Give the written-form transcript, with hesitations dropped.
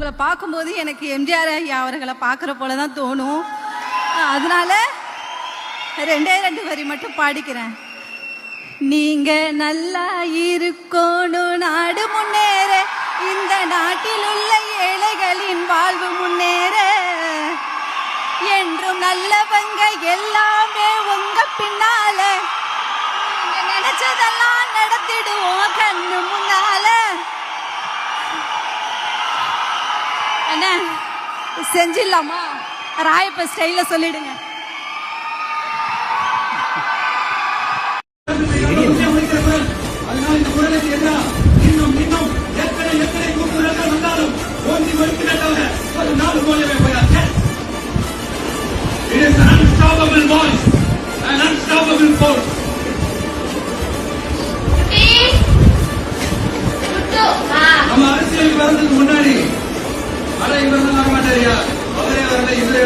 உங்களை பார்க்கும்போது எனக்கு எம்ஜிஆர் ஐயா அவர்களை பார்க்குற போல தான் தோணும். அதனால 2 வரி மட்டும் பாடிக்கிறேன். நீங்க நல்லா இருக்கணும், நாடு முன்னேற, இந்த நாட்டில் உள்ள ஏழைகளின் வாழ்வு முன்னேற, என்றும் நல்லவங்க எல்லாமே உங்க பின்னால, நினைச்சதெல்லாம் நடத்திடுவோம் கண்ணு முன்னால. என்ன செஞ்சிடலாமா? ராயப்ப ஸ்டைல சொல்லிடுங்க. It is an unstoppable voice, an unstoppable force. நம்ம அரசியலுக்கு வர்றதுக்கு முன்னாடி அட இவர் ஆக மாட்டாரியா, அவரே வரல இவரே